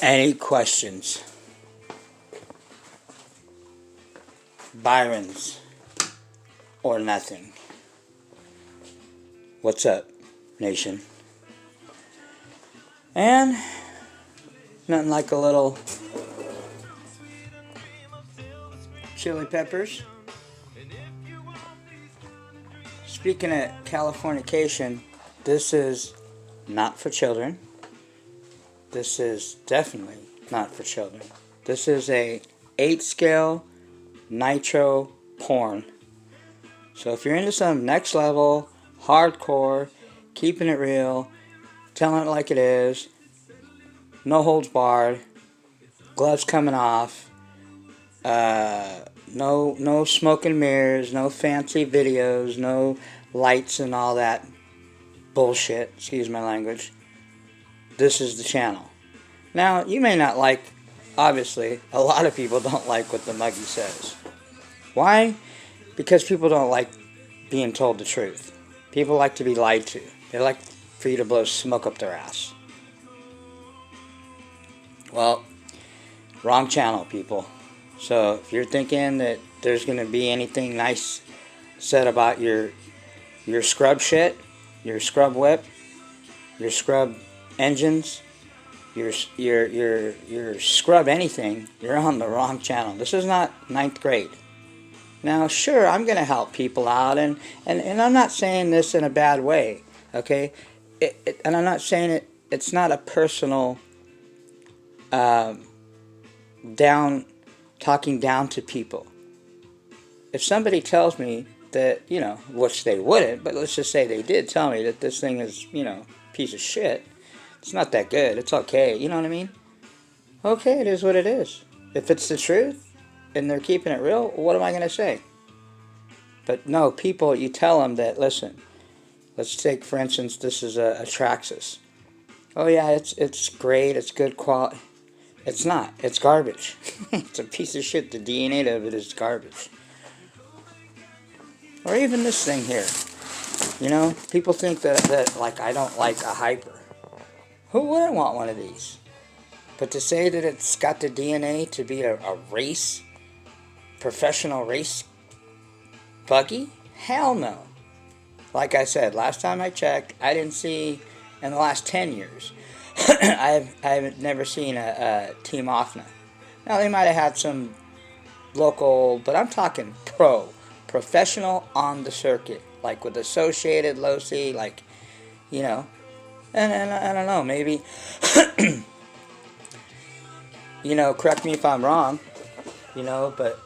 Any questions? Byron's or nothing. What's up, nation? And nothing like a little chili peppers. Speaking of Californication, this is not for children. This is definitely not for children. This is a 8-scale nitro porn. So if you're into some next level, hardcore, keeping it real, telling it like it is, no holds barred, gloves coming off, no smoke and mirrors, no fancy videos, no lights and all that bullshit, excuse my language, this is the channel. Now, you may not like, obviously, a lot of people don't like what the Muggy says. Why? Because people don't like being told the truth. People like to be lied to. They like for you to blow smoke up their ass. Well, wrong channel, people. So if you're thinking that there's going to be anything nice said about your scrub shit, your scrub whip, your scrub engines, your scrub anything, you're on the wrong channel. This is not 9th grade. Now, sure, I'm going to help people out, and I'm not saying this in a bad way, okay? And I'm not saying it's not a personal talking down to people. If somebody tells me that, which they wouldn't, but let's just say they did tell me that this thing is, piece of shit, it's not that good, it's okay, you know what I mean? Okay, it is what it is. If it's the truth, and they're keeping it real, what am I going to say? But no, people, you tell them that, listen, let's take, for instance, this is a Traxxas. Oh yeah, it's great, it's good quality. It's not. It's garbage. It's a piece of shit. The DNA of it is garbage. Or even this thing here. People think that like, I don't like a hyper. Who wouldn't want one of these? But to say that it's got the DNA to be a race, professional race buggy? Hell no. Like I said, last time I checked, I didn't see, in the last 10 years, I have never seen a Team Offna. Now, they might have had some local, but I'm talking professional on the circuit, like with Associated, Losi, like, and I don't know, maybe, correct me if I'm wrong, but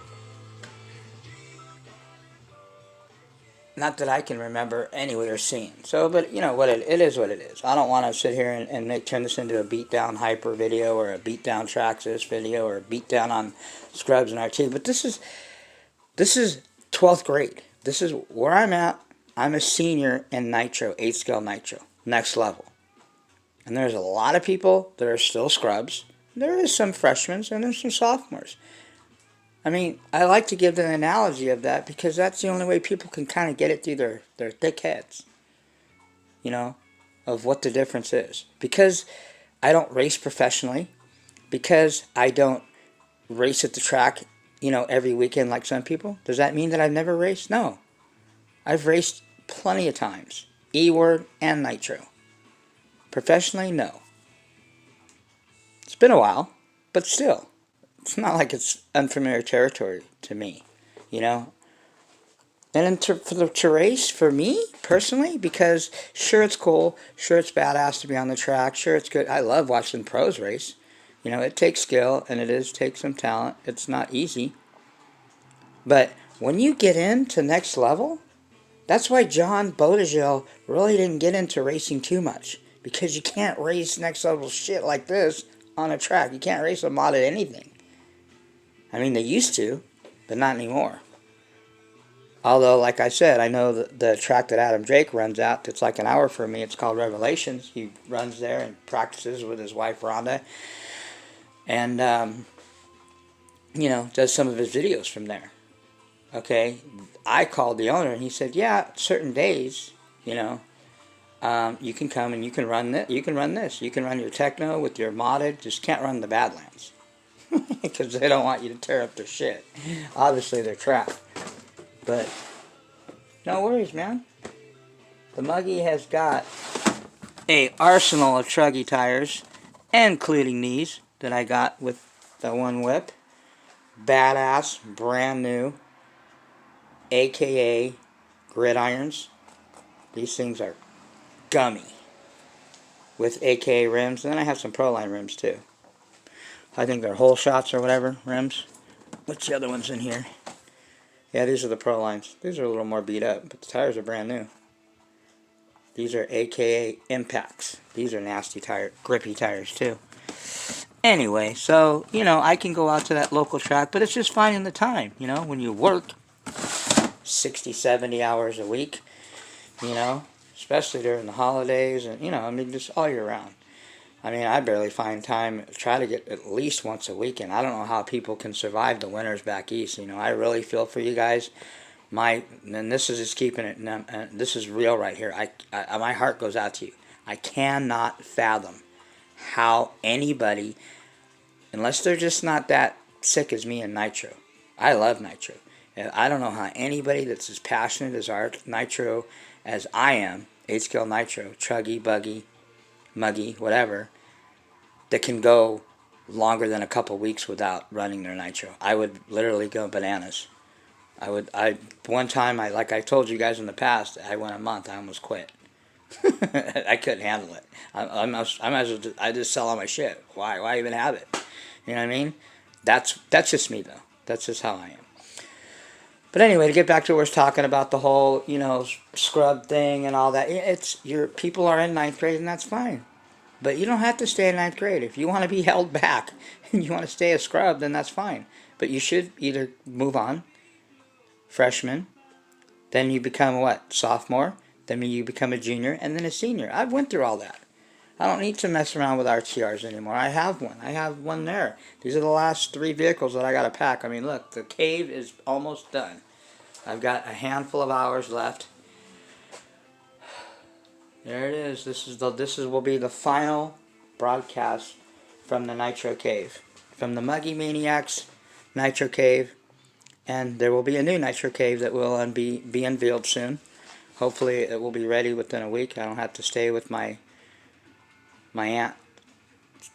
not that I can remember anywhere or seeing. So, but what it is what it is. I don't want to sit here and turn this into a beatdown hyper video or a beatdown Traxxas video or a beatdown on scrubs and RT. But this is 12th grade. This is where I'm at. I'm a senior in nitro, 8-scale nitro, next level. And there's a lot of people that are still scrubs. There is some freshmen and there's some sophomores. I mean, I like to give the analogy of that because that's the only way people can kind of get it through their thick heads, of what the difference is. Because I don't race professionally, because I don't race at the track, every weekend like some people, does that mean that I've never raced? No. I've raced plenty of times, E-word and nitro. Professionally, no. It's been a while, but still. It's not like it's unfamiliar territory to me, And then to race, for me, personally, because sure it's cool, sure it's badass to be on the track, sure it's good. I love watching pros race. It takes skill, and it takes some talent. It's not easy. But when you get into next level, that's why John Bodegel really didn't get into racing too much. Because you can't race next level shit like this on a track. You can't race a mod at anything. I mean, they used to, but not anymore. Although, like I said, I know the track that Adam Drake runs out, it's like an hour for me. It's called Revelations. He runs there and practices with his wife, Rhonda. And, does some of his videos from there. Okay? I called the owner, and he said, yeah, certain days, you can come and you can run this. You can run this. You can run your techno with your modded. Just can't run the Badlands because they don't want you to tear up their shit. Obviously, they're trapped. But no worries, man. The Muggy has got a arsenal of truggy tires, including these that I got with the one whip. Badass, brand new, aka gridirons. These things are gummy with aka rims. And then I have some Proline rims too. I think they're whole shots or whatever rims. What's the other ones in here? Yeah, these are the Prolines. These are a little more beat up, but the tires are brand new. These are aka impacts. These are nasty tire, grippy tires too. Anyway, so, you know, I can go out to that local track, but it's just finding the time, you know, when you work 60, 70 hours a week, you know, especially during the holidays and, you know, I mean, just all year round. I mean, I barely find time, try to get at least once a week, and I don't know how people can survive the winters back east, you know. I really feel for you guys. And this is just keeping it, this is real right here. My heart goes out to you. I cannot fathom how anybody, unless they're just not that sick as me and nitro. I love nitro. And I don't know how anybody that's as passionate as our nitro as I am, 8-scale nitro, truggy, buggy, muggy, whatever, that can go longer than a couple weeks without running their nitro. I would literally go bananas. One time, like I told you guys in the past, I went a month. I almost quit. I couldn't handle it. I might as well I just sell all my shit. Why even have it? You know what I mean? That's just me though. That's just how I am. But anyway, to get back to what we're talking about, the whole, you know, scrub thing and all that. It's your people are in ninth grade and that's fine. But you don't have to stay in ninth grade. If you want to be held back and you want to stay a scrub, then that's fine. But you should either move on, freshman, then you become what? Sophomore, then you become a junior, and then a senior. I've went through all that. I don't need to mess around with RTRs anymore. I have one. I have one there. These are the last 3 vehicles that I got to pack. I mean, look, the cave is almost done. I've got a handful of hours left. There it is. This will be the final broadcast from the Nitro Cave, from the Muggy Maniacs Nitro Cave, and there will be a new Nitro Cave that will be unveiled soon. Hopefully, it will be ready within a week. I don't have to stay with my aunt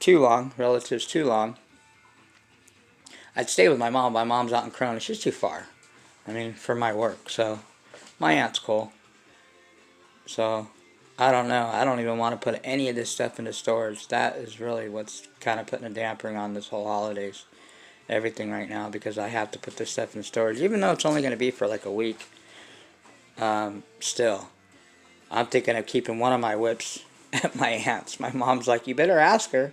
too long, relatives too long. I'd stay with my mom. My mom's out in Corona. She's too far. I mean, for my work. So, my aunt's cool. So, I don't know. I don't even want to put any of this stuff into storage. That is really what's kind of putting a dampering on this whole holidays. Everything right now, because I have to put this stuff in storage. Even though it's only going to be for like a week. Still. I'm thinking of keeping one of my whips at my aunt's. My mom's like, you better ask her.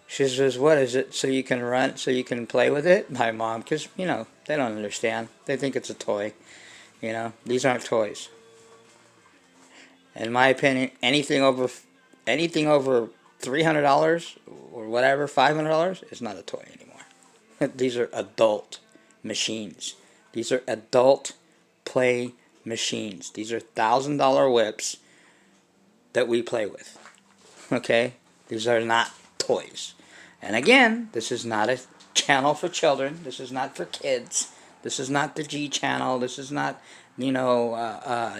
She says, what is it? So you can run, so you can play with it? My mom, because, you know, they don't understand. They think it's a toy. You know, these aren't toys. In my opinion, anything over $300 or whatever, $500 is not a toy anymore. These are adult machines. These are adult play machines. These are $1,000 whips that we play with. Okay? These are not toys. And again, this is not a channel for children. This is not for kids. This is not the G channel. This is not, you know,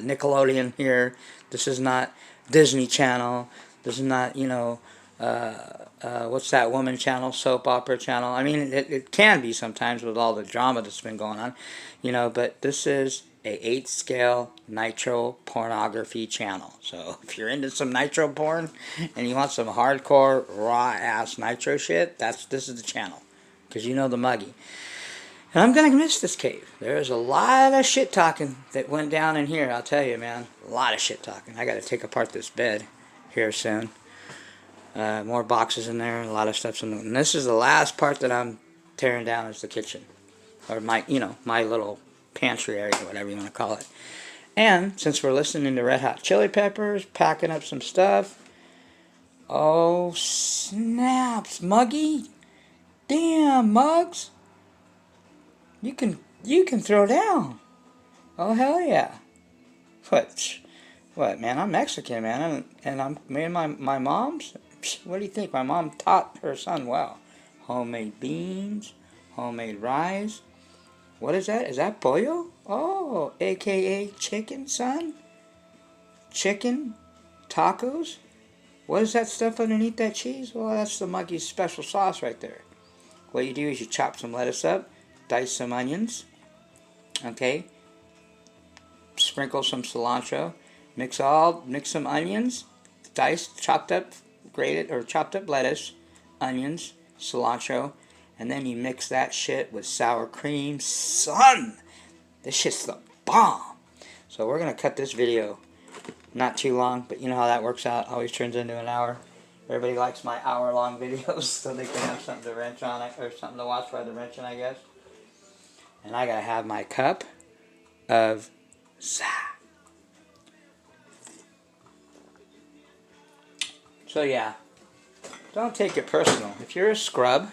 Nickelodeon here. This is not Disney Channel. This is not, you know, what's that woman channel, soap opera channel. I mean, it can be sometimes with all the drama that's been going on, you know, but this is a 8-scale nitro pornography channel. So if you're into some nitro porn and you want some hardcore raw ass nitro shit, this is the channel, because you know the Muggy. And I'm gonna miss this cave. There's a lot of shit talking that went down in here, I'll tell you, man. A lot of shit talking. I gotta take apart this bed here soon. More boxes in there, a lot of stuff's in there. And this is the last part that I'm tearing down, is the kitchen. Or my, you know, my little pantry area, whatever you want to call it. And since we're listening to Red Hot Chili Peppers, packing up some stuff. Oh, snaps, Muggy. Damn, Mugs. You can throw down. Oh, hell yeah. What? What, man? I'm Mexican, man, and I'm me and my mom's. What do you think? My mom taught her son well. Homemade beans, homemade rice. What is that? Is that pollo? Oh, aka chicken, son. Chicken, tacos. What is that stuff underneath that cheese? Well, that's the monkey's special sauce right there. What you do is you chop some lettuce up, dice some onions, okay, sprinkle some cilantro, mix some onions, diced, chopped up, grated or chopped up lettuce, onions, cilantro, and then you mix that shit with sour cream. Son, this shit's the bomb. So we're gonna cut this video not too long, but you know how that works out. Always turns into an hour. Everybody likes my hour-long videos, so they can have something to wrench on, or something to watch while they're wrenching, I guess. And I gotta have my cup of za. So yeah, don't take it personal. If you're a scrub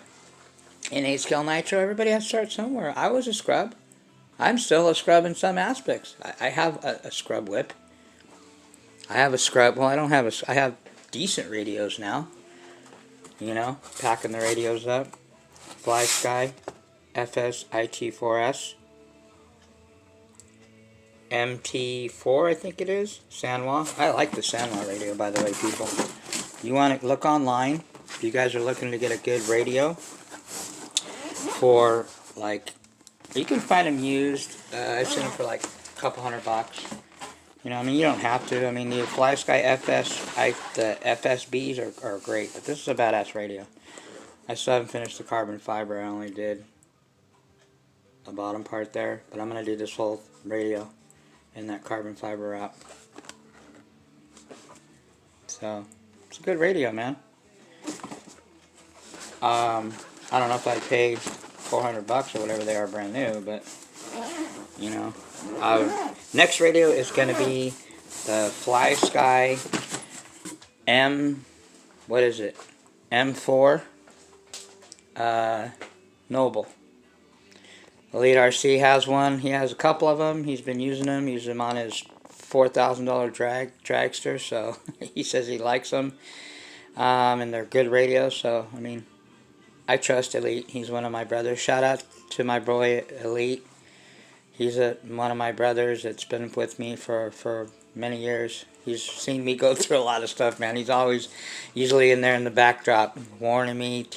in 8-scale nitro, everybody has to start somewhere. I was a scrub. I'm still a scrub in some aspects. I have a scrub whip. I have a scrub. Well, I don't have a. I have decent radios now. You know, packing the radios up. Fly Sky, FS IT4S, MT4, I think it is. Sanwa. I like the Sanwa radio, by the way, people. You want to look online. If you guys are looking to get a good radio for like, you can find them used. I've seen them for like a couple $100. You know, I mean, you don't have to. I mean, the Fly Sky the FSBs are great, but this is a badass radio. I still haven't finished the carbon fiber. I only did the bottom part there, but I'm going to do this whole radio in that carbon fiber wrap. So, it's a good radio, man. I don't know if I paid $400 or whatever they are brand new, but, you know. Next radio is going to be the Fly Sky what is it? M4 Noble. Elite RC has one. He has a couple of them. He's been using them. Uses them on his $4,000 dragster, so he says he likes them. And they're good radios, so, I mean, I trust Elite. He's one of my brothers. Shout out to my boy Elite. He's one of my brothers that's been with me for many years. He's seen me go through a lot of stuff, man. He's always usually in there in the backdrop warning me,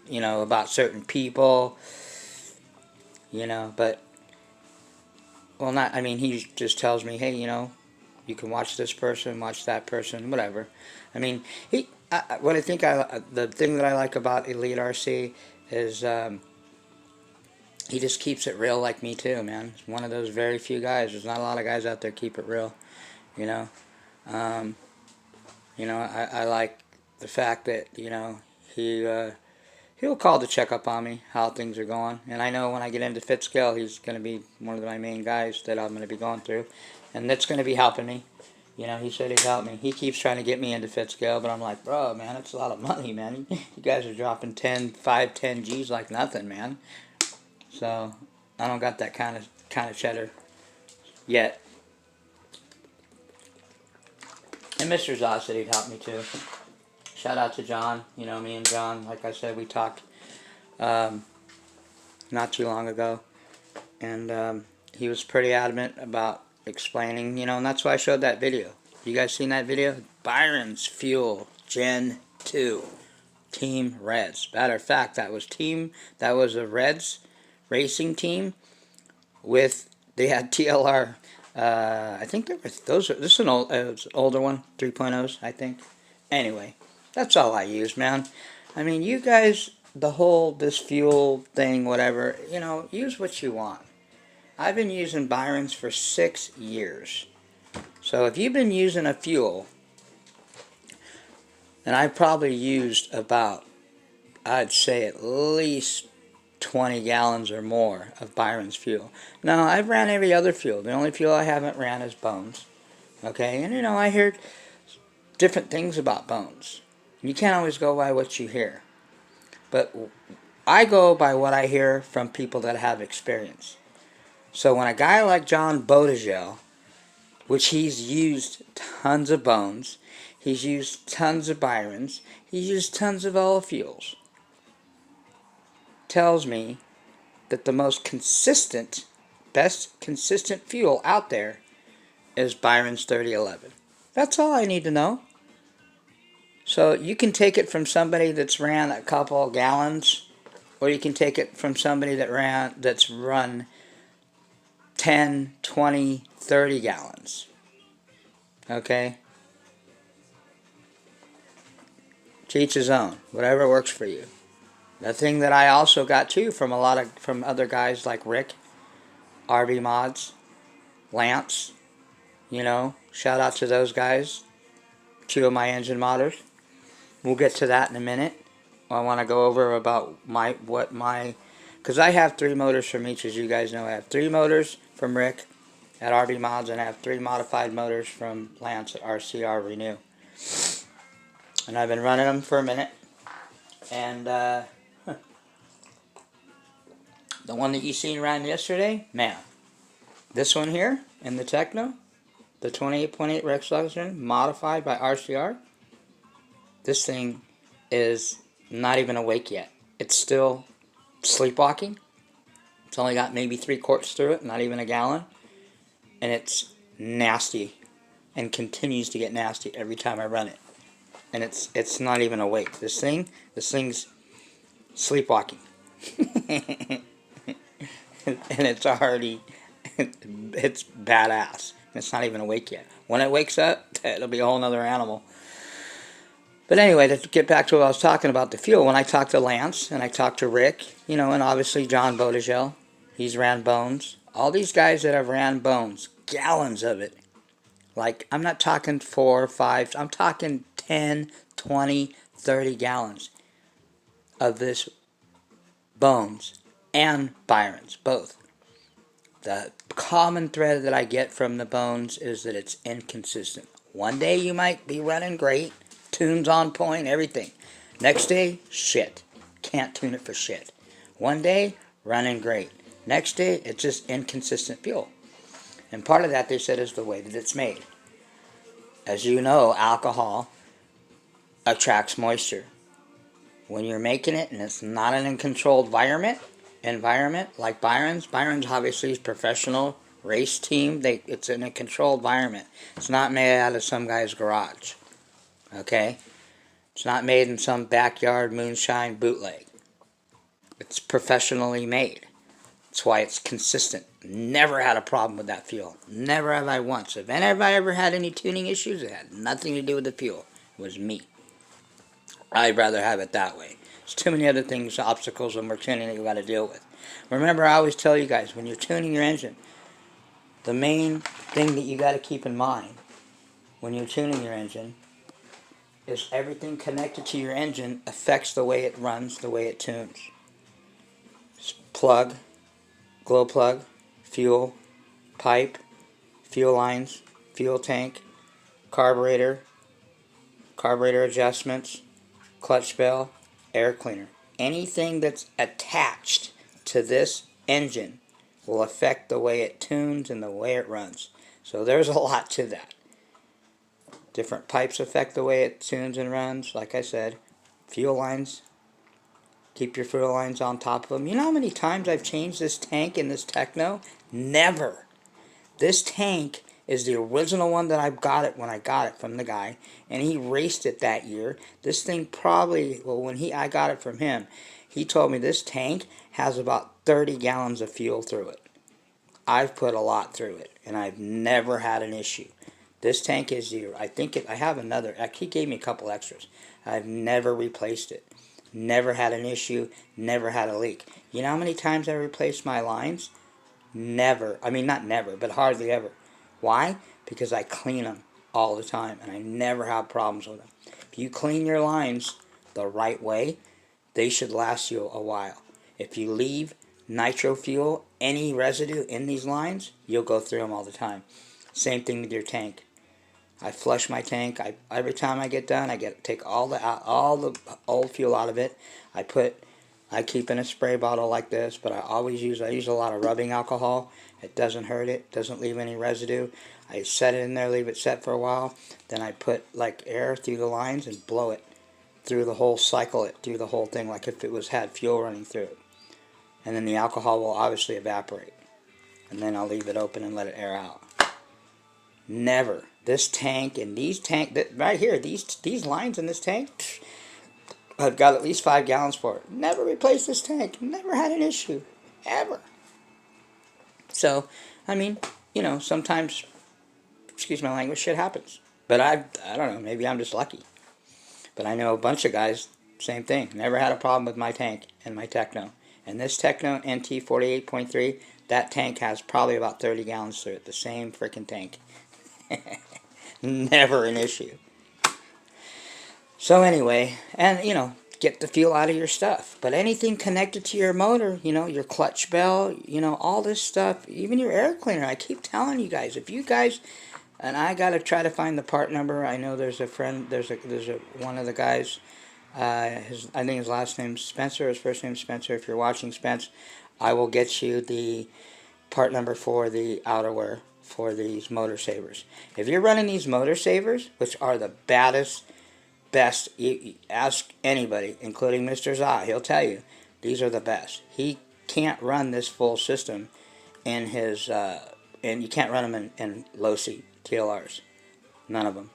you know, about certain people, you know, but, well, not, I mean, he just tells me, hey, you know, you can watch this person, watch that person, whatever. I mean, the thing that I like about Elite RC is, he just keeps it real like me too, man. He's one of those very few guys. There's not a lot of guys out there keep it real, you know. I like the fact that, you know, he'll call to check up on me, how things are going. And I know when I get into fit scale, he's going to be one of my main guys that I'm going to be going through. And that's going to be helping me. You know, he said he'd help me. He keeps trying to get me into fit scale, but I'm like, bro, man, it's a lot of money, man. You guys are dropping 10 G's like nothing, man. So I don't got that kind of cheddar yet. And Mr. Zoss said he'd help me too. Shout out to John. You know, me and John, like I said, we talked not too long ago, and he was pretty adamant about explaining. You know, and that's why I showed that video. You guys seen that video? Byron's Fuel Gen 2 Team Reds. Matter of fact, that was a Reds racing team they had TLR, I think this is an older one, 3.0s, I think. Anyway, that's all I use, man. I mean, you guys, this fuel thing, whatever, you know, use what you want. I've been using Byron's for 6 years. So if you've been using a fuel, and I probably used about, I'd say at least 20 gallons or more of Byron's fuel. Now, I've ran every other fuel. The only fuel I haven't ran is Bones. Okay, and you know, I heard different things about Bones. You can't always go by what you hear. But I go by what I hear from people that have experience. So when a guy like John Bodegel which he's used tons of Bones, he's used tons of Byrons, he's used tons of all fuels, tells me that the most consistent, best consistent fuel out there is Byron's 3011. That's all I need to know. So you can take it from somebody that's ran a couple of gallons, or you can take it from somebody that's run 10, 20, 30 gallons. Okay? To each his own. Whatever works for you. The thing that I also got too from from other guys like Rick, RB Mods, Lance, you know, shout out to those guys, 2 of my engine modders. We'll get to that in a minute. I want to go over about because I have 3 motors from each, as you guys know. I have 3 motors from Rick at RB Mods, and I have 3 modified motors from Lance at RCR Renew. And I've been running them for a minute. And the one that you seen around yesterday, man, this one here in the Techno, the 28.8 Rex Luxury modified by RCR, this thing is not even awake yet. It's still sleepwalking. It's only got maybe 3 quarts through it, not even a gallon. And it's nasty and continues to get nasty every time I run it. And it's not even awake. This thing's sleepwalking. And it's already, it's badass. It's not even awake yet. When it wakes up, it'll be a whole other animal. But anyway, to get back to what I was talking about, the fuel, when I talked to Lance, and I talked to Rick, you know, and obviously John Bodegel, he's ran Bones. All these guys that have ran Bones, gallons of it. Like, I'm not talking 4 or 5, I'm talking 10, 20, 30 gallons of this Bones and Byron's, both. The common thread that I get from the Bones is that it's inconsistent. One day you might be running great, tunes on point, everything. Next day, shit. Can't tune it for shit. One day, running great. Next day, it's just inconsistent fuel. And part of that, they said, is the way that it's made. As you know, alcohol attracts moisture. When you're making it and it's not in a controlled environment like Byron's obviously is professional race team. It's in a controlled environment. It's not made out of some guy's garage. Okay? It's not made in some backyard moonshine bootleg. It's professionally made. That's why it's consistent. Never had a problem with that fuel. Never have I once. If I ever had any tuning issues, it had nothing to do with the fuel. It was me. I'd rather have it that way. There's too many other things, obstacles when we're tuning that you got to deal with. Remember, I always tell you guys, when you're tuning your engine, the main thing that you got to keep in mind when you're tuning your engine is everything connected to your engine affects the way it runs, the way it tunes. Plug, glow plug, fuel, pipe, fuel lines, fuel tank, carburetor adjustments, clutch bell, air cleaner. Anything that's attached to this engine will affect the way it tunes and the way it runs. So there's a lot to that. Different pipes affect the way it tunes and runs. Like I said, fuel lines. Keep your fuel lines on top of them. You know how many times I've changed this tank in this Techno? Never. This tank is the original one that I got it when I got it from the guy, and he raced it that year. This thing probably, well, when I got it from him, he told me this tank has about 30 gallons of fuel through it. I've put a lot through it, and I've never had an issue. This tank is zero. I have another. He gave me a couple extras. I've never replaced it. Never had an issue. Never had a leak. You know how many times I replaced my lines? Never. I mean, not never, but hardly ever. Why? Because I clean them all the time, and I never have problems with them. If you clean your lines the right way, they should last you a while. If you leave nitro fuel, any residue in these lines, you'll go through them all the time. Same thing with your tank. I flush my tank. Every time I get done, take all the old fuel out of it. I keep in a spray bottle like this, but I use a lot of rubbing alcohol, It doesn't hurt it, doesn't leave any residue. I set it in there, leave it set for a while, then I put like air through the lines and blow it through the whole cycle, it through the whole thing, like if it was had fuel running through it. And then the alcohol will obviously evaporate. And then I'll leave it open and let it air out. Never. This tank and these right here, these lines in this tank, I've got at least 5 gallons for it. Never replaced this tank. Never had an issue. Ever. So, I mean, you know, sometimes, excuse my language, shit happens. But I don't know, maybe I'm just lucky. But I know a bunch of guys, same thing. Never had a problem with my tank and my Techno. And this Techno NT 48.3, that tank has probably about 30 gallons through it. The same freaking tank. Never an issue. So anyway, and you know, get the fuel out of your stuff. But anything connected to your motor, you know, your clutch bell, you know, all this stuff, even your air cleaner. I keep telling you guys, if you guys, and I gotta try to find the part number. I know there's a friend, there's one of the guys. I think his last name's Spencer. His first name's Spencer. If you're watching, Spence, I will get you the part number for the outerwear for these motor savers. If you're running these motor savers, which are the best, you ask anybody, including Mr. Zah, he'll tell you, these are the best. He can't run this full system in his, and you can't run them in low C TLRs. None of them.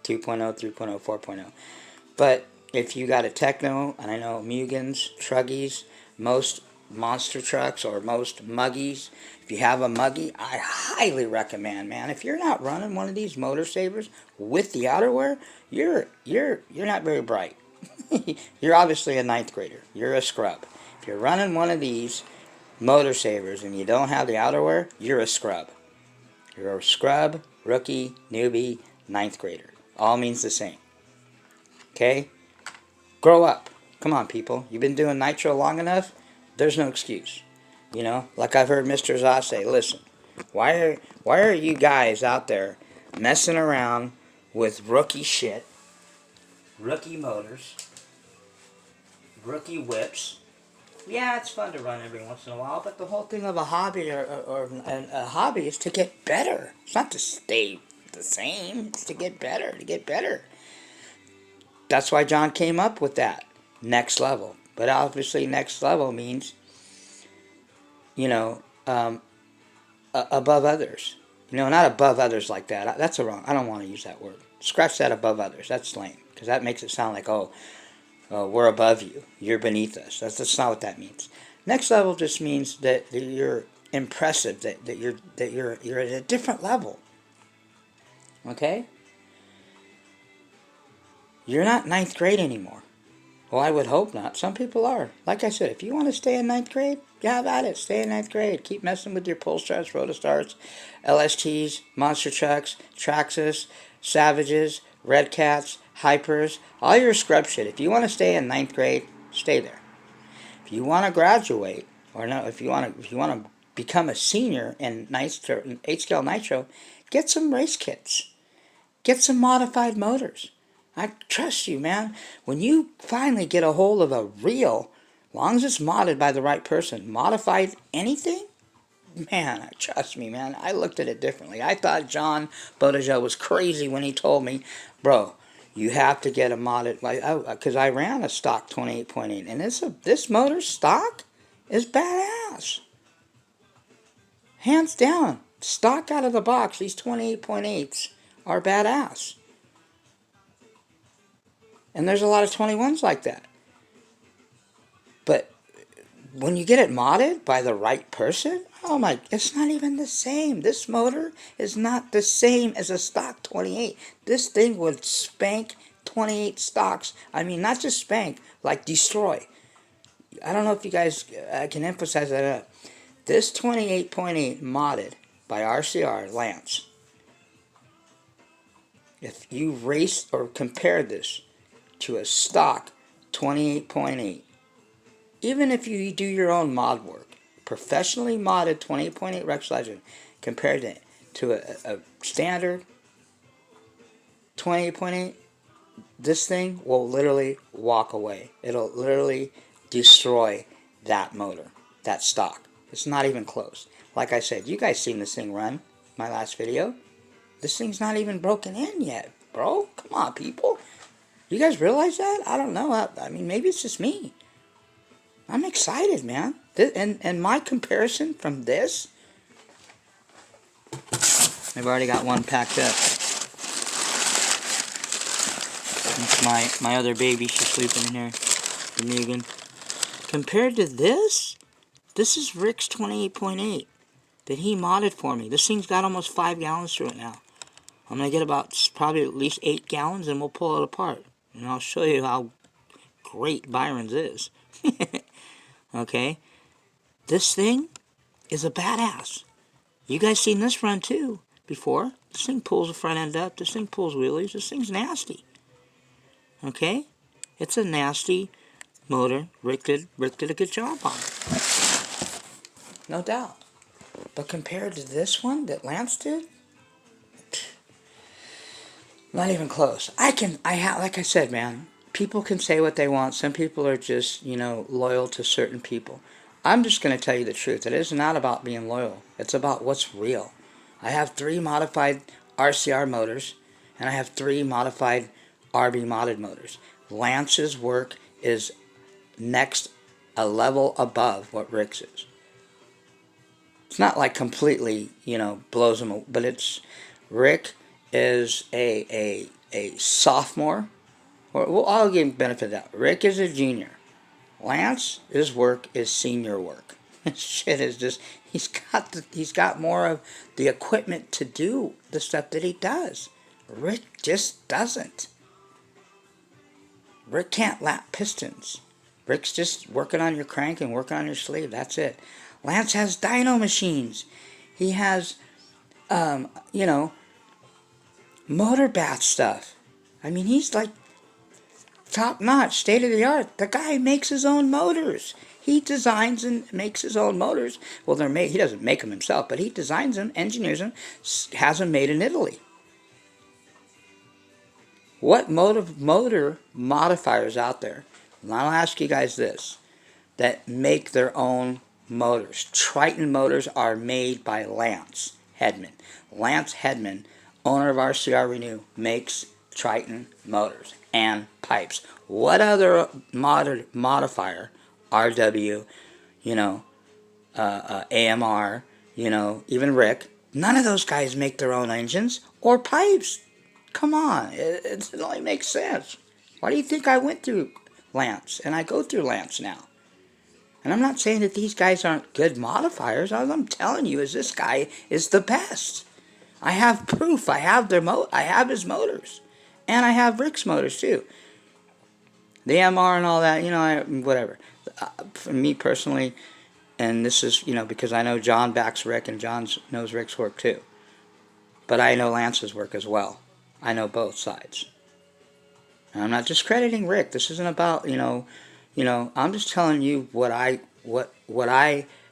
2.0, 3.0, 4.0. But if you got a Techno, and I know Mugans, Truggies, most monster trucks or most Muggies, if you have a Muggy, I highly recommend, man. If you're not running one of these motor savers with the outerwear, you're not very bright. You're obviously a 9th grader. You're a scrub. If you're running one of these motor savers and you don't have the outerwear, you're a scrub. You're a scrub, rookie, newbie, 9th grader. All means the same. Okay? Grow up. Come on, people. You've been doing nitro long enough, there's no excuse. You know, like I've heard Mr. Zah say, listen, why are you guys out there messing around with rookie shit, rookie motors, rookie whips? Yeah, it's fun to run every once in a while, but the whole thing of a hobby or a hobby is to get better. It's not to stay the same. It's to get better, That's why John came up with that. Next level. But obviously next level means, you know, above others. You know, not above others like that. That's a wrong. I don't want to use that word. Scratch that, above others. That's lame. Because that makes it sound like, oh, we're above you. You're beneath us. That's not what that means. Next level just means that you're impressive. That you're at a different level. Okay? You're not 9th grade anymore. Well, I would hope not. Some people are. Like I said, if you want to stay in 9th grade, yeah, have at it. Stay in 9th grade. Keep messing with your Polestars, Rotostars, LSTs, Monster Trucks, Traxxas, Savages, Red Cats, Hypers, all your scrub shit. If you want to stay in 9th grade, stay there. If you want to graduate, or no, if you want to become a senior in 8-scale nitro, get some race kits. Get some modified motors. I trust you, man. When you finally get a hold of a real, long as it's modded by the right person, modified anything, man, trust me, man. I looked at it differently. I thought John Bodegel was crazy when he told me, bro, you have to get a modded, because I ran a stock 28.8, and this motor stock is badass. Hands down, stock out of the box, these 28.8s are badass. And there's a lot of 21s like that. But when you get it modded by the right person, oh my, it's not even the same. This motor is not the same as a stock 28. This thing would spank 28 stocks. I mean, not just spank, like destroy. I don't know if you guys, I can emphasize that enough. This 28.8 modded by RCR Lance, if you race or compare this to a stock 28.8, even if you do your own mod work, professionally modded 28.8 Rex Legend compared to a standard 28.8, this thing will literally walk away. It'll literally destroy that motor, that stock. It's not even close. Like I said, you guys seen this thing run, my last video. This thing's not even broken in yet, bro. Come on, people. You guys realize that? I don't know. I mean, maybe it's just me. I'm excited, man. And my comparison from this, I've already got one packed up. It's my other baby. She's sleeping in here. The Mugen. Compared to this is Rick's 28.8 that he modded for me. This thing's got almost 5 gallons through it now. I'm going to get about probably at least 8 gallons and we'll pull it apart. And I'll show you how great Byron's is. Okay? This thing is a badass. You guys seen this run too before. This thing pulls the front end up. This thing pulls wheelies. This thing's nasty. Okay? It's a nasty motor. Rick did a good job on it. No doubt. But compared to this one that Lance did, not even close. Like I said, man, people can say what they want. Some people are just, loyal to certain people. I'm just going to tell you the truth. It is not about being loyal. It's about what's real. I have 3 modified RCR motors, and I have 3 modified RB modded motors. Lance's work is next a level above what Rick's is. It's not like completely, blows him, but it's Rick is a sophomore. Well, I'll give him benefit of that. Rick is a junior. Lance, his work is senior work. Shit is just he's got more of the equipment to do the stuff that he does. Rick just doesn't. Rick can't lap pistons. Rick's just working on your crank and working on your sleeve. That's it. Lance has dyno machines. He has, motor bath stuff. I mean, he's like top-notch, state-of-the-art. The guy makes his own motors. He designs and makes his own motors. Well, he doesn't make them himself, but he designs them, engineers them, has them made in Italy. What motor modifiers out there, and I'll ask you guys this, that make their own motors? Triton motors are made by Lance Hedman. Lance Hedman, owner of RCR Renew, makes Triton motors and pipes. What other modifier, RW, AMR, even Rick, none of those guys make their own engines or pipes. Come on, it only makes sense. Why do you think I went through Lance, and I go through Lance now? And I'm not saying that these guys aren't good modifiers. All I'm telling you is this guy is the best. I have proof. I have I have his motors. And I have Rick's motors too. The MR and all that, whatever. For me personally, and this is, because I know John backs Rick and John knows Rick's work too. But I know Lance's work as well. I know both sides. And I'm not discrediting Rick. This isn't about, I'm just telling you what I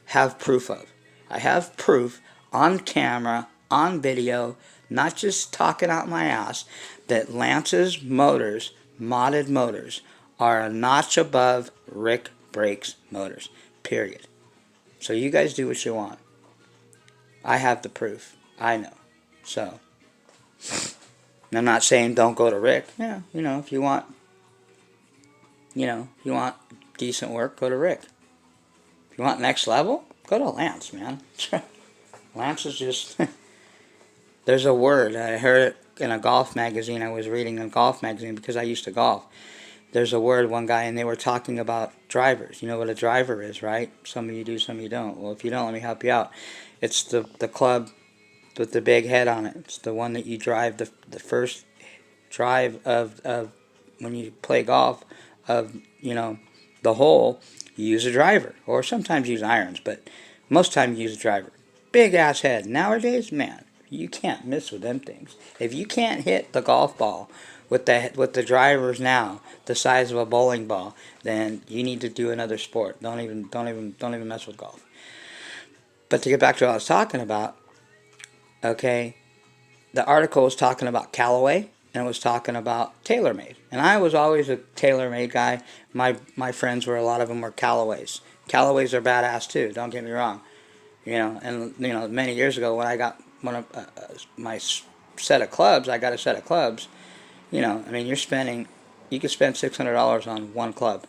have proof of. I have proof on camera, on video, not just talking out my ass, that Lance's motors, modded motors, are a notch above Rick Brakes motors. Period. So you guys do what you want. I have the proof. I know. So, and I'm not saying don't go to Rick. Yeah, if you want, you want decent work, go to Rick. If you want next level, go to Lance, man. Lance is just, there's a word, I heard it in a golf magazine. I was reading a golf magazine because I used to golf. There's a word, one guy, and they were talking about drivers. You know what a driver is, right? Some of you do, some of you don't. Well, if you don't, let me help you out. It's the club with the big head on it. It's the one that you drive, the first drive of when you play golf, of, the hole, you use a driver. Or sometimes you use irons, but most time you use a driver. Big ass head. Nowadays, man, you can't miss with them things. If you can't hit the golf ball with the drivers now the size of a bowling ball, then you need to do another sport. Don't even mess with golf. But to get back to what I was talking about, okay, the article was talking about Callaway and it was talking about TaylorMade. And I was always a TaylorMade guy. My friends were, a lot of them were Callaways. Callaways are badass too, don't get me wrong. And many years ago when I got one of my set of clubs, I got a set of clubs. I mean, you could spend $600 on one club.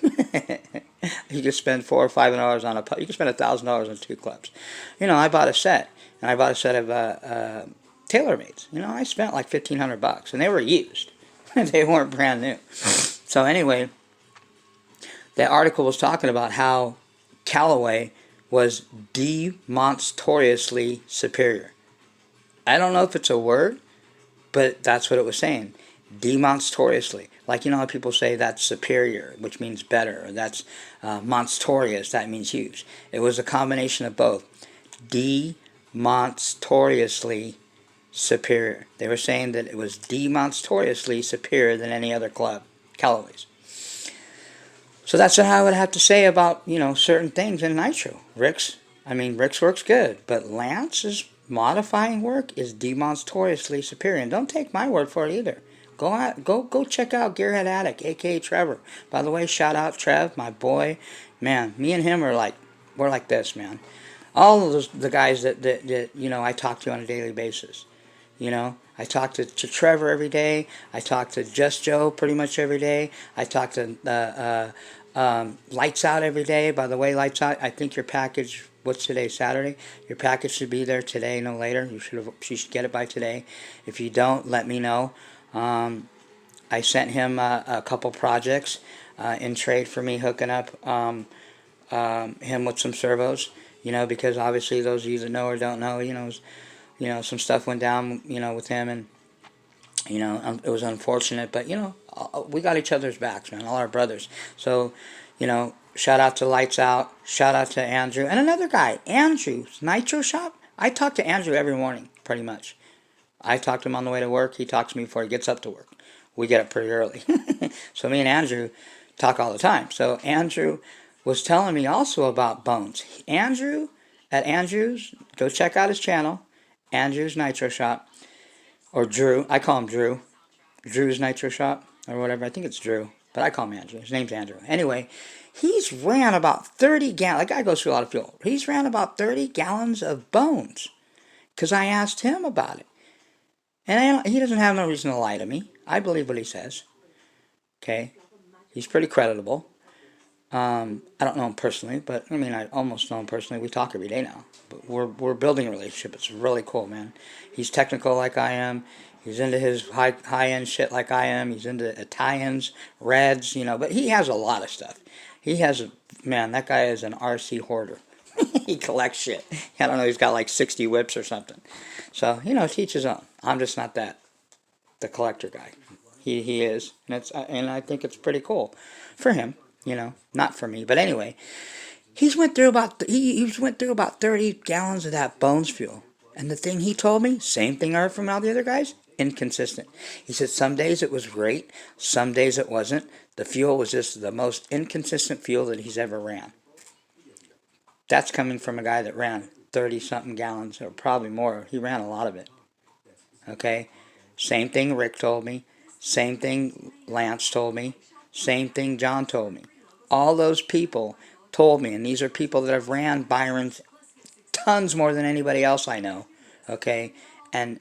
You could spend $400 or $500 on a. You could spend $1,000 on two clubs. I bought a set, and I bought a set of TaylorMades. I spent like $1,500, and they were used. They weren't brand new. So anyway, that article was talking about how Callaway was demonstrously superior. I don't know if it's a word, but that's what it was saying. Demonstrously. Like, how people say that's superior, which means better, or that's monstorious, that means huge. It was a combination of both. Demonstrously superior. They were saying that it was demonstrously superior than any other club, Callaway's. So that's what I would have to say about, certain things in nitro. Rick's works good, but Lance's modifying work is demonstrously superior. And don't take my word for it either. Go check out Gearhead Attic, aka Trevor. By the way, shout out Trev, my boy. Man, me and him we're like this, man. All of the guys that I talk to on a daily basis. I talk to Trevor every day. I talk to Just Joe pretty much every day. I talk to Lights Out every day. By the way, Lights Out, I think your package, what's today, Saturday? Your package should be there today, no later. You should get it by today. If you don't, let me know. I sent him a couple projects in trade for me hooking up him with some servos, because obviously those of you that know or don't know, some stuff went down, with him, and, it was unfortunate, but, we got each other's backs, man, all our brothers. So, shout out to Lights Out, shout out to Andrew, and another guy, Andrew's Nitro Shop. I talk to Andrew every morning, pretty much. I talk to him on the way to work. He talks to me before he gets up to work. We get up pretty early. So me and Andrew talk all the time. So Andrew was telling me also about bones. Andrew, at Andrew's, go check out his channel, Andrew's Nitro Shop, or Drew. I call him Drew. Drew's Nitro Shop, or whatever. I think it's Drew, but I call him Andrew. His name's Andrew. Anyway, he's ran about 30 gallons. That guy goes through a lot of fuel. He's ran about 30 gallons of bones because I asked him about it. And he doesn't have no reason to lie to me. I believe what he says. Okay? He's pretty creditable. I don't know him personally, but I almost know him personally. We talk every day now. But we're building a relationship. It's really cool, man. He's technical like I am. He's into his high-end shit like I am. He's into Italians, reds, but he has a lot of stuff. That guy is an RC hoarder. He collects shit. I don't know, he's got like 60 whips or something. So, teach his own. I'm just not the collector guy. He is. And I think it's pretty cool for him, not for me. But anyway, he went through about 30 gallons of that bones fuel. And the thing he told me, same thing I heard from all the other guys, inconsistent. He said some days it was great, some days it wasn't. The fuel was just the most inconsistent fuel that he's ever ran. That's coming from a guy that ran 30-something gallons, or probably more. He ran a lot of it. Okay? Same thing Rick told me. Same thing Lance told me. Same thing John told me. All those people told me, and these are people that have ran Byron's tons more than anybody else I know. Okay? And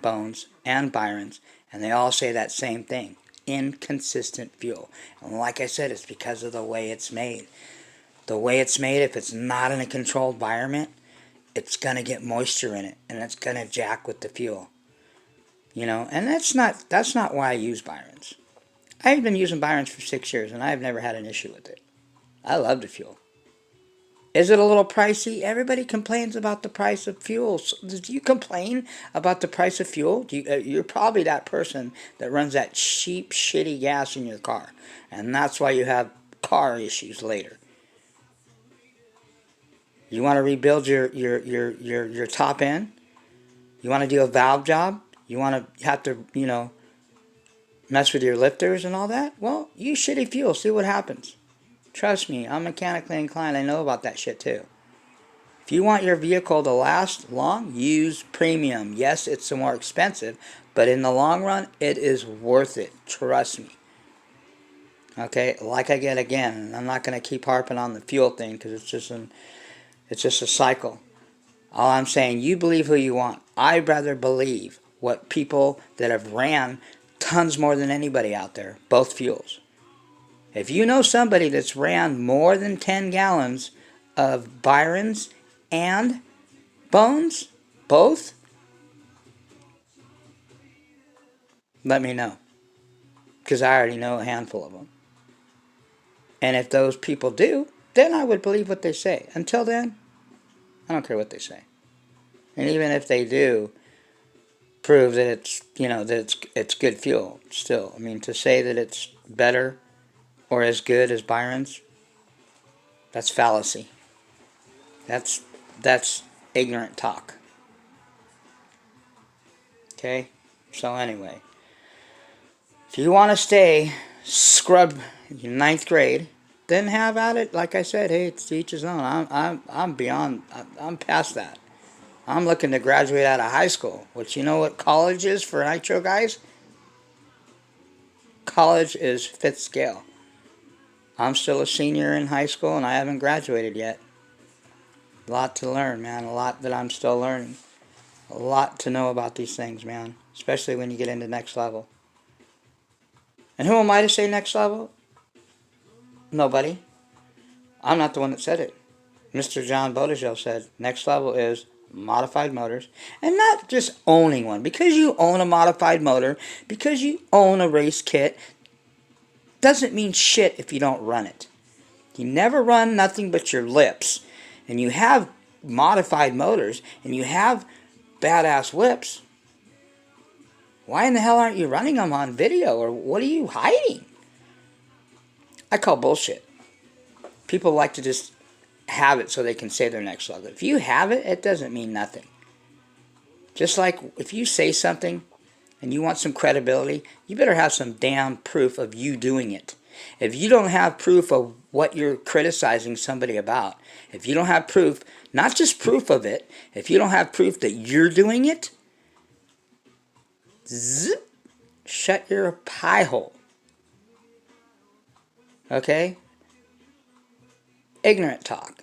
Bones and Byron's. And they all say that same thing. Inconsistent fuel. And like I said, it's because of the way it's made. The way it's made, if it's not in a controlled environment, it's going to get moisture in it, and it's going to jack with the fuel. And that's not why I use Byron's. I've been using Byron's for 6 years, and I've never had an issue with it. I love the fuel. Is it a little pricey? Everybody complains about the price of fuel. So, do you complain about the price of fuel? You're probably that person that runs that cheap, shitty gas in your car, and that's why you have car issues later. You want to rebuild your top end? You want to do a valve job? You want to have to, mess with your lifters and all that? Well, use shitty fuel. See what happens. Trust me, I'm mechanically inclined. I know about that shit too. If you want your vehicle to last long, use premium. Yes, it's more expensive, but in the long run, it is worth it. Trust me. Okay, like I get again, I'm not going to keep harping on the fuel thing because it's It's just a cycle. All I'm saying, you believe who you want. I'd rather believe what people that have ran tons more than anybody out there, both fuels. If you know somebody that's ran more than 10 gallons of Byron's and Bones, both, let me know. Because I already know a handful of them. And if those people do, then I would believe what they say. Until then, I don't care what they say. And even if they do prove that it's, that it's good fuel, still, I mean, to say that it's better or as good as Byron's, that's fallacy. That's ignorant talk. Okay? So anyway, if you want to stay scrub in ninth grade, then have at it. Like I said, hey, it's to each his own. I'm beyond. I'm past that. I'm looking to graduate out of high school. Which, you know what college is for nitro guys? College is 5th scale. I'm still a senior in high school and I haven't graduated yet. A lot to learn, man. A lot that I'm still learning. A lot to know about these things, man. Especially when you get into next level. And who am I to say next level? Nobody. I'm not the one that said it. Mr. John Bodegel said next level is modified motors. And not just owning one. Because you own a modified motor, because you own a race kit, doesn't mean shit if you don't run it. You never run nothing but your lips. And you have modified motors, and you have badass whips. Why in the hell aren't you running them on video? Or what are you hiding? I call bullshit. People like to just have it so they can say they're next level. If you have it, it doesn't mean nothing. Just like if you say something and you want some credibility, you better have some damn proof of you doing it. If you don't have proof of what you're criticizing somebody about, if you don't have proof, not just proof of it, if you don't have proof that you're doing it, zip, shut your pie hole. Okay? Ignorant talk.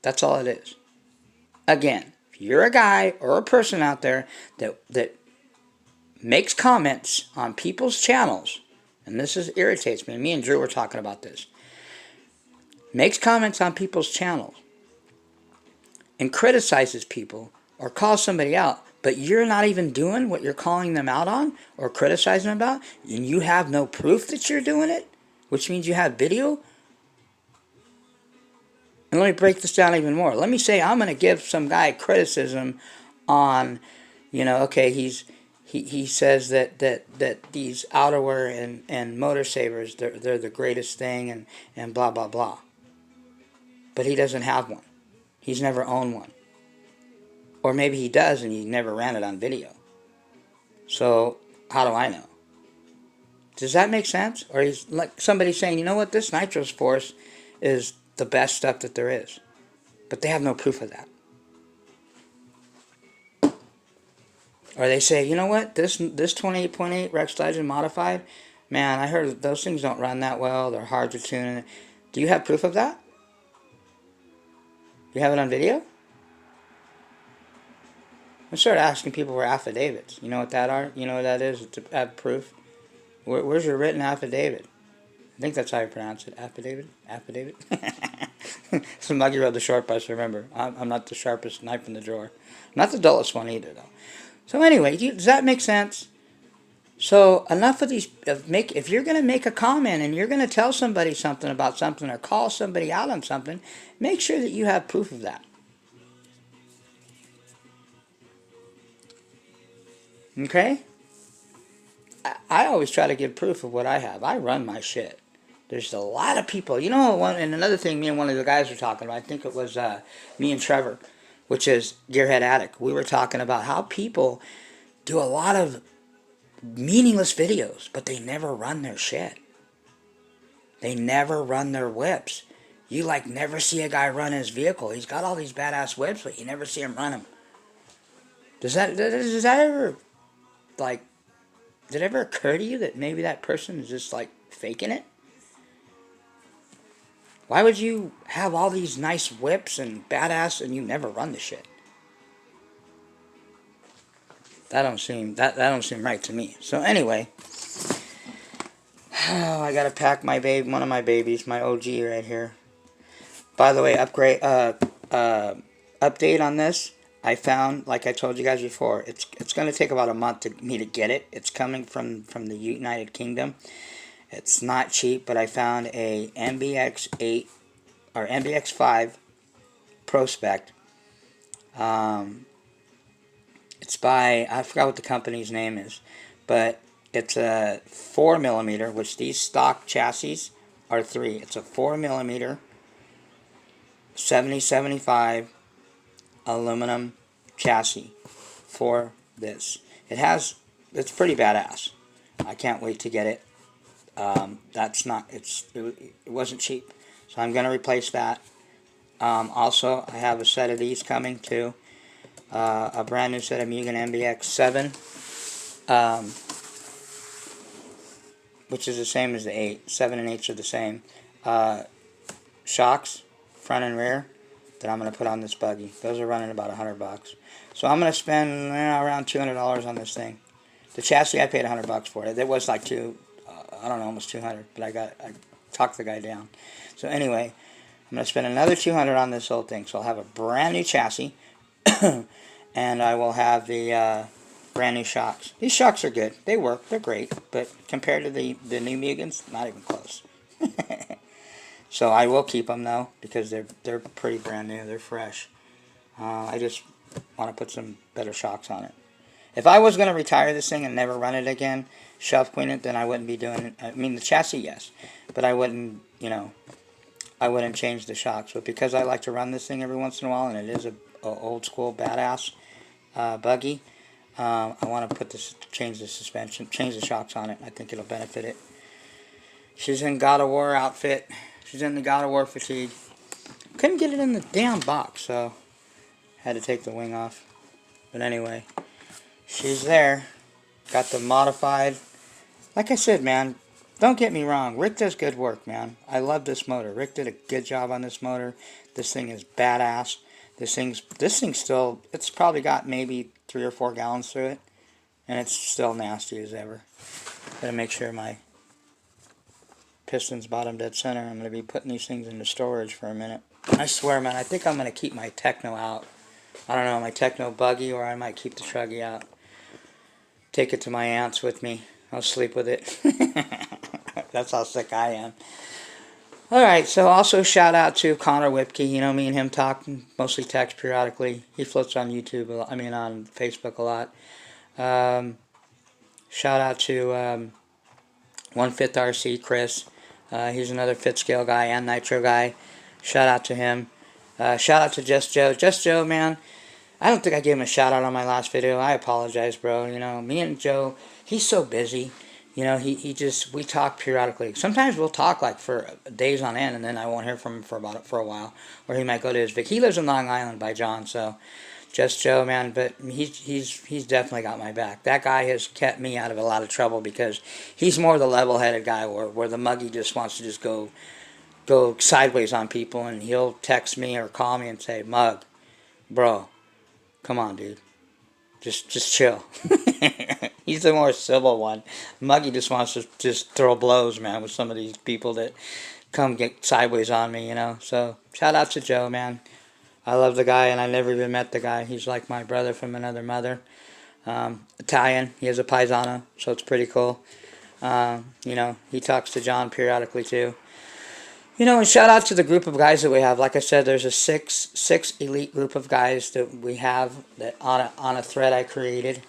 That's all it is. Again, if you're a guy or a person out there that makes comments on people's channels, and this irritates me, me and Drew were talking about this, makes comments on people's channels and criticizes people or calls somebody out, but you're not even doing what you're calling them out on or criticizing them about, and you have no proof that you're doing it, which means you have video. And let me break this down even more. Let me say I'm going to give some guy criticism on, okay, he says that these outerwear and motor savers, they're the greatest thing and blah, blah, blah. But he doesn't have one. He's never owned one. Or maybe he does and he never ran it on video. So how do I know? Does that make sense? Or he's like somebody saying, you know what, this Nitro's Force is the best stuff that there is. But they have no proof of that. Or they say, you know what, this 28.8 Rex Legend modified, man, I heard those things don't run that well. They're hard to tune. Do you have proof of that? You have it on video? I started asking people for affidavits. You know what that are? You know what that is? To have proof. Where's your written affidavit? I think that's how you pronounce it. Affidavit? Affidavit? So Muggy rode the short bus, remember. I'm not the sharpest knife in the drawer. Not the dullest one either, though. So anyway, does that make sense? So enough of these. If you're going to make a comment and you're going to tell somebody something about something or call somebody out on something, make sure that you have proof of that. Okay? I always try to give proof of what I have. I run my shit. There's a lot of people. And another thing me and one of the guys were talking about, I think it was me and Trevor, which is Gearhead Addict. We were talking about how people do a lot of meaningless videos, but they never run their shit. They never run their whips. You never see a guy run his vehicle. He's got all these badass whips, but you never see him run them. Does that ever, did it ever occur to you that maybe that person is just faking it? Why would you have all these nice whips and badass and you never run the shit? That don't seem right to me. So anyway, oh, I gotta pack my one of my babies, my OG right here. By the way, update on this. I found, like I told you guys before, it's gonna take about a month to me to get it. It's coming from the United Kingdom. It's not cheap, but I found a MBX8 or MBX5 Prospect. It's by, I forgot what the company's name is, but it's a 4mm, which these stock chassis are 3. It's a 4mm 7075 aluminum chassis for this. It's pretty badass. I can't wait to get it. It wasn't cheap, so I'm gonna replace that. Also, I have a set of these coming too. A brand new set of Mugen MBX7, which is the same as the 8. 7 and 8s are the same. Shocks, front and rear, that I'm going to put on this buggy. Those are running about $100. So I'm going to spend around $200 on this thing. The chassis I paid $100 for it. It was like I don't know, almost 200, but I talked the guy down. So anyway, I'm going to spend another 200 on this whole thing. So I'll have a brand new chassis, and I will have the brand new shocks. These shocks are good. They work. They're great. But compared to the new Mugens, not even close. So I will keep them though, because they're pretty brand new. They're fresh. I just want to put some better shocks on it. If I was going to retire this thing and never run it again, shelf queen it, then I wouldn't be doing it. I mean, the chassis, yes, but I wouldn't, I wouldn't change the shocks. But because I like to run this thing every once in a while, and it is a old school badass buggy, I want to change the suspension, change the shocks on it. I think it'll benefit it. She's in God of War outfit. She's in the God of War fatigue. Couldn't get it in the damn box, so had to take the wing off. But anyway, she's there. Got the modified. Like I said, man, don't get me wrong. Rick does good work, man. I love this motor. Rick did a good job on this motor. This thing is badass. This thing's still, it's probably got maybe 3 or 4 gallons through it, and it's still nasty as ever. Gotta make sure my piston's bottom dead center. I'm gonna be putting these things into storage for a minute. I swear, man, I think I'm gonna keep my Techno out. I don't know, my Techno buggy, or I might keep the Truggy out. Take it to my aunt's with me. I'll sleep with it. That's how sick I am. Alright, so also shout out to Connor Whipke. You know, me and him talk, mostly text periodically. He floats on YouTube, on Facebook a lot. Shout out to 1/5 RC, Chris. He's another Fit Scale guy and Nitro guy. Shout out to him. Shout out to Just Joe. Just Joe, man. I don't think I gave him a shout out on my last video. I apologize, bro. You know, me and Joe, he's so busy. You know, we talk periodically. Sometimes we'll talk like for days on end, and then I won't hear from him for a while. Or he might go to his Vic. He lives in Long Island by John, so Just Joe, man. But he's definitely got my back. That guy has kept me out of a lot of trouble because he's more the level-headed guy, where the muggy just wants to just go sideways on people, and he'll text me or call me and say, "Mug, bro, come on, dude. Just chill." He's the more civil one. Muggy just wants to just throw blows, man, with some of these people that come get sideways on me, you know. So, shout out to Joe, man. I love the guy, and I never even met the guy. He's like my brother from another mother. Italian. He has a paisano, so it's pretty cool. You know, he talks to John periodically, too. You know, and shout out to the group of guys that we have. Like I said, there's a six elite group of guys that we have that on a thread I created.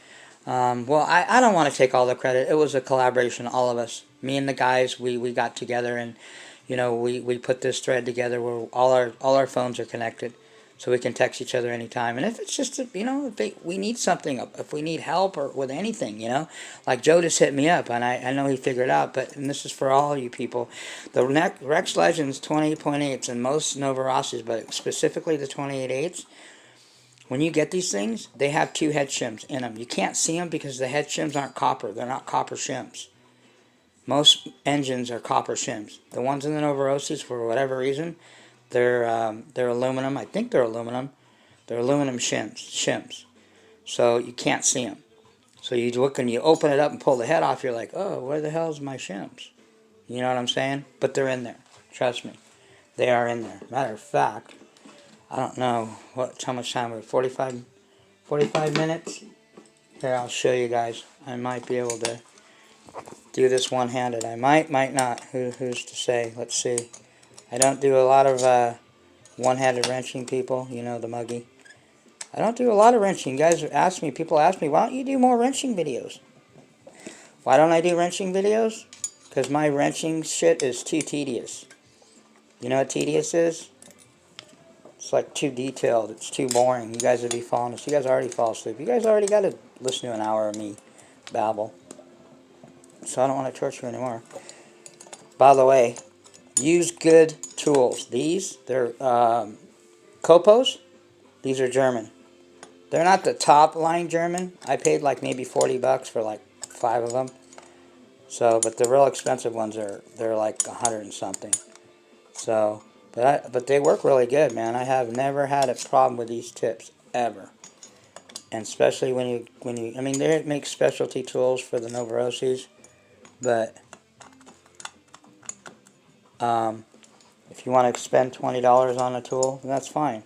Well, I don't want to take all the credit. It was a collaboration, all of us. Me and the guys, we got together, and you know, we put this thread together where all our phones are connected, so we can text each other anytime. And if it's just, you know, we need something, if we need help or with anything, you know, like Joe just hit me up, and I know he figured it out. But and this is for all you people, the Rex Legends 28.8s and most Nova Rossis, but specifically the 28.8s. When you get these things, they have 2 head shims in them. You can't see them because the head shims aren't copper. They're not copper shims. Most engines are copper shims. The ones in the Novorossis, for whatever reason, they're aluminum. I think they're aluminum. They're aluminum shims. So you can't see them. So you look and you open it up and pull the head off, you're like, oh, where the hell's my shims? You know what I'm saying? But they're in there. Trust me. They are in there. Matter of fact, I don't know how much time we're 45 minutes. Here, I'll show you guys. I might be able to do this one-handed. I might not. Who's to say? Let's see. I don't do a lot of one-handed wrenching, people. You know, the muggy. I don't do a lot of wrenching. People ask me, why don't you do more wrenching videos? Why don't I do wrenching videos? Because my wrenching shit is too tedious. You know what tedious is? It's like too detailed. It's too boring. You guys would be falling asleep. You guys already fall asleep. You guys already got to listen to an hour of me babble. So I don't want to torture you anymore. By the way, use good tools. They're Kopos. These are German. They're not the top line German. I paid like maybe 40 bucks for like 5 of them. So, but the real expensive ones they're like 100 and something. So, but they work really good, man. I have never had a problem with these tips ever. And especially when you I mean, they make specialty tools for the Novorossis, but if you want to spend $20 on a tool, that's fine.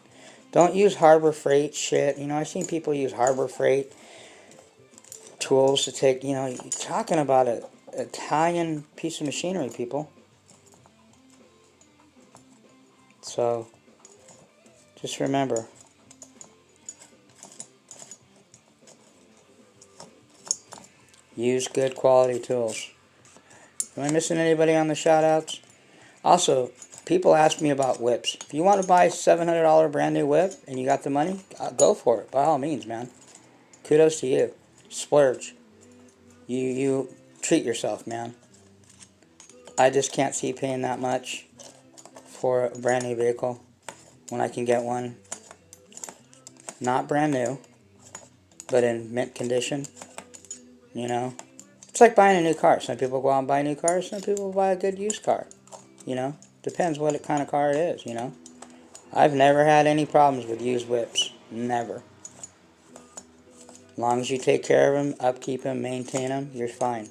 Don't use Harbor Freight shit. You know, I've seen people use Harbor Freight tools to take, you know, you're talking about an Italian piece of machinery, people. So, just remember. Use good quality tools. Am I missing anybody on the shout-outs? Also, people ask me about whips. If you want to buy a $700 brand new whip and you got the money, go for it. By all means, man. Kudos to you. Splurge. You treat yourself, man. I just can't see paying that much for a brand new vehicle when I can get one not brand new, but in mint condition. You know, it's like buying a new car. Some people go out and buy new cars. Some people buy a good used car. You know, depends what kind of car it is, you know. I've never had any problems with used whips. Never. As long as you take care of them, upkeep them, maintain them, you're fine.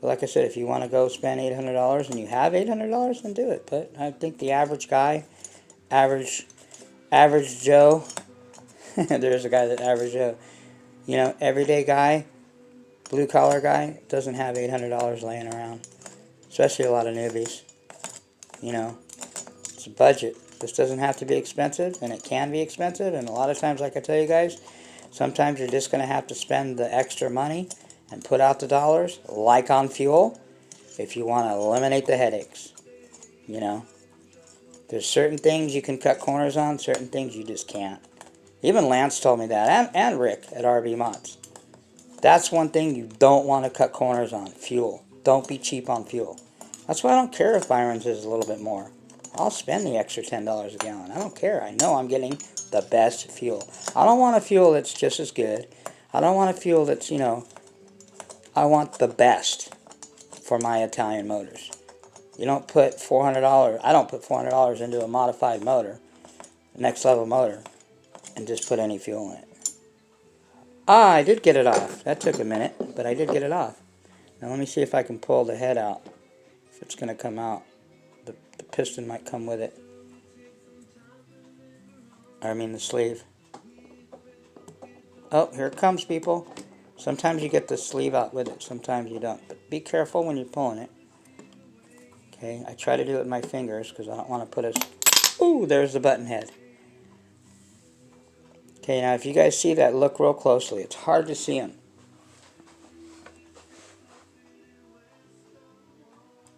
But like I said, if you want to go spend $800 and you have $800, then do it. But I think the average guy, average Joe, there's a guy that average Joe, you know, everyday guy, blue-collar guy, doesn't have $800 laying around. Especially a lot of newbies. You know, it's a budget. This doesn't have to be expensive, and it can be expensive, and a lot of times, like I tell you guys, sometimes you're just going to have to spend the extra money and put out the dollars, like on fuel, if you want to eliminate the headaches. You know, there's certain things you can cut corners on, certain things you just can't. Even Lance told me that, and Rick at RB Mods. That's one thing you don't want to cut corners on, fuel. Don't be cheap on fuel. That's why I don't care if Byron's is a little bit more. I'll spend the extra $10 a gallon. I don't care. I know I'm getting the best fuel. I don't want a fuel that's just as good. I don't want a fuel that's, you know, I want the best for my Italian motors. You don't put $400, I don't put $400 into a modified motor, next level motor, and just put any fuel in it. Ah, I did get it off. That took a minute, but I did get it off. Now let me see if I can pull the head out. If it's going to come out. The piston might come with it. I mean the sleeve. Oh, here it comes, people. Sometimes you get the sleeve out with it. Sometimes you don't. But be careful when you're pulling it. Okay, I try to do it with my fingers because I don't want to put a... Ooh, there's the button head. Okay, now if you guys see that, look real closely. It's hard to see them.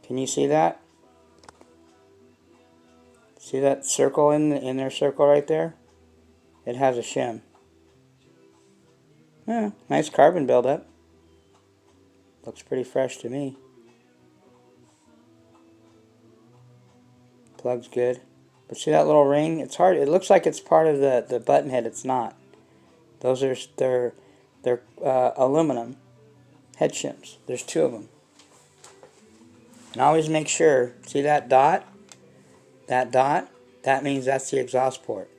Can you see that? See that circle in their circle right there? It has a shim. Yeah, nice carbon buildup. Looks pretty fresh to me. Plug's good. But see that little ring? It's hard. It looks like it's part of the button head. It's not. Those are they're aluminum head shims. There's 2 of them. And always make sure, see that dot? That dot? That means that's the exhaust port.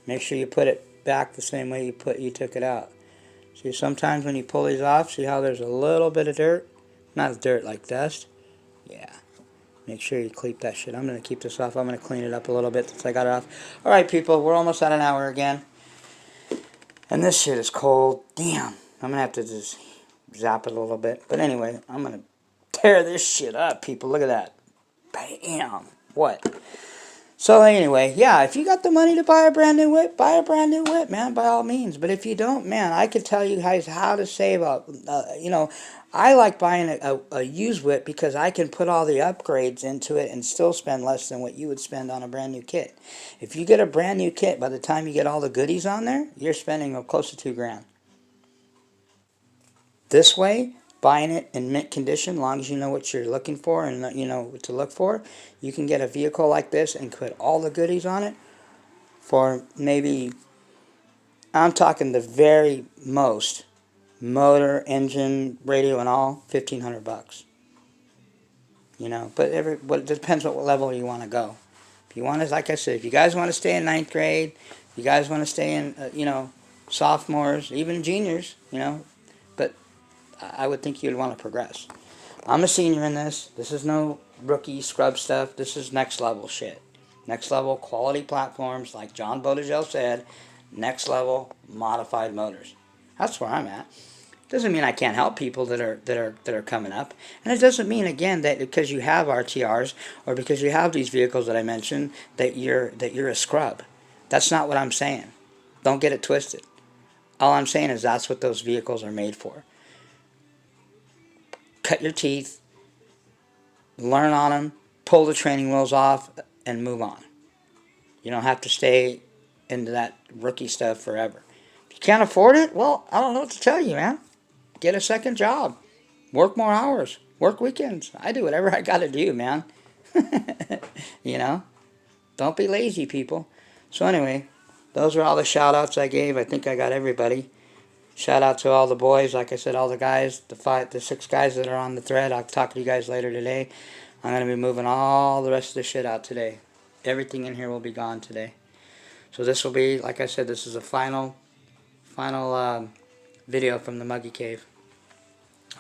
Make sure you put it back the same way you took it out. See, sometimes when you pull these off, see how there's a little bit of dirt? Not dirt, like dust. Yeah. Make sure you clean that shit. I'm going to keep this off. I'm going to clean it up a little bit since I got it off. Alright, people, we're almost at an hour again. And this shit is cold. Damn. I'm going to have to just zap it a little bit. But anyway, I'm going to tear this shit up, people. Look at that. Bam. What? So anyway, yeah, if you got the money to buy a brand new whip, buy a brand new whip, man, by all means. But if you don't, man, I could tell you guys how to save up. I like buying a used whip because I can put all the upgrades into it and still spend less than what you would spend on a brand new kit. If you get a brand new kit, by the time you get all the goodies on there, you're spending close to $2,000. This way, buying it in mint condition, as long as you know what you're looking for and you know what to look for, you can get a vehicle like this and put all the goodies on it for maybe, I'm talking the very most, motor, engine, radio, and all, $1,500. But it depends what level you want to go. If you want to, like I said, if you guys want to stay in ninth grade, if you guys want to stay in, sophomores, even juniors, but I would think you'd want to progress. I'm a senior in this. This is no rookie scrub stuff. This is next level shit. Next level quality platforms, like John Bodegel said. Next level modified motors. That's where I'm at. Doesn't mean I can't help people that are coming up, and it doesn't mean again that because you have RTRs or because you have these vehicles that I mentioned that you're a scrub. That's not what I'm saying. Don't get it twisted. All I'm saying is that's what those vehicles are made for. Cut your teeth, learn on them, pull the training wheels off, and move on. You don't have to stay into that rookie stuff forever. If you can't afford it, well, I don't know what to tell you, man. Get a second job. Work more hours. Work weekends. I do whatever I got to do, man. Don't be lazy, people. So anyway, those are all the shout-outs I gave. I think I got everybody. Shout out to all the boys, like I said, all the guys, the 6 guys that are on the thread. I'll talk to you guys later today. I'm going to be moving all the rest of the shit out today. Everything in here will be gone today. So this will be, like I said, this is a final video from the Muggy Cave.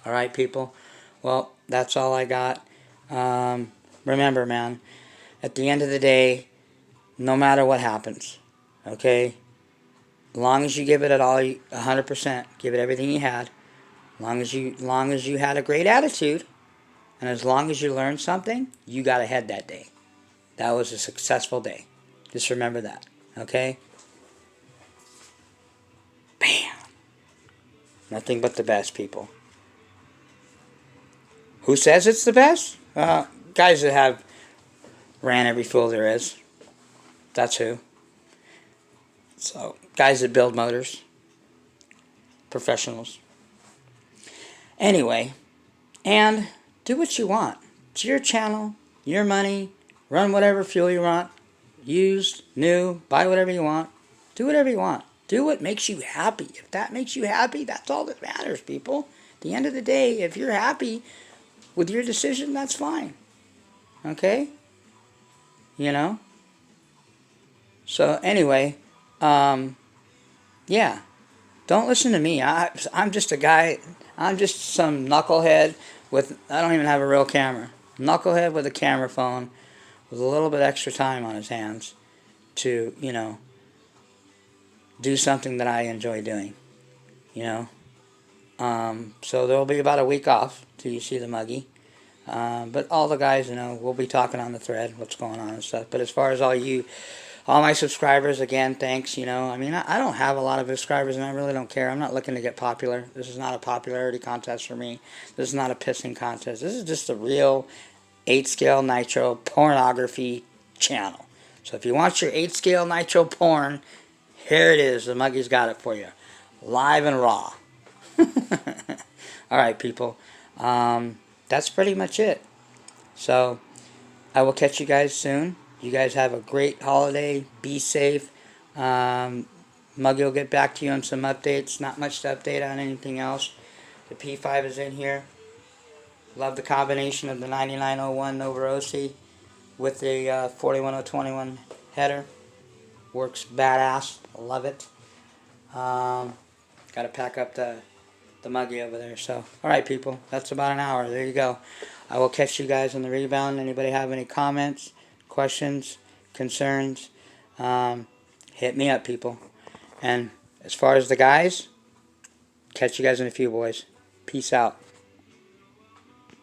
Alright, people. Well, that's all I got. Remember, man, at the end of the day, no matter what happens, okay? As long as you give it at all 100%, give it everything you had. As long as you had a great attitude, and as long as you learned something, you got ahead that day. That was a successful day. Just remember that, okay? Bam. Nothing but the best, people. Who says it's the best? Guys that have ran every fool there is. That's who. So, guys that build motors. Professionals. Anyway, and do what you want. It's your channel, your money. Run whatever fuel you want. Used, new, buy whatever you want. Do whatever you want. Do what makes you happy. If that makes you happy, that's all that matters, people. At the end of the day, if you're happy with your decision, that's fine. Okay? So anyway, yeah. Don't listen to me. I'm just a guy. I'm just some knucklehead with, I don't even have a real camera. Knucklehead with a camera phone with a little bit extra time on his hands to, do something that I enjoy doing. So there'll be about a week off till you see the Muggy. But all the guys, we'll be talking on the thread, what's going on and stuff. But as far as all my subscribers, again, thanks, I don't have a lot of subscribers, and I really don't care. I'm not looking to get popular. This is not a popularity contest for me. This is not a pissing contest. This is just a real 8-scale nitro pornography channel. So if you want your 8-scale nitro porn, here it is. The Muggy's got it for you. Live and raw. Alright, people. That's pretty much it. So, I will catch you guys soon. You guys have a great holiday. Be safe. Muggy will get back to you on some updates. Not much to update on anything else. The P5 is in here. Love the combination of the 9901 Nova Rossi with the 41021 header. Works badass. Love it. Got to pack up the muggy over there. So, alright people, that's about an hour. There you go. I will catch you guys on the rebound. Anybody have any comments, questions, concerns? Hit me up, people. And as far as the guys, catch you guys in a few, boys. Peace out.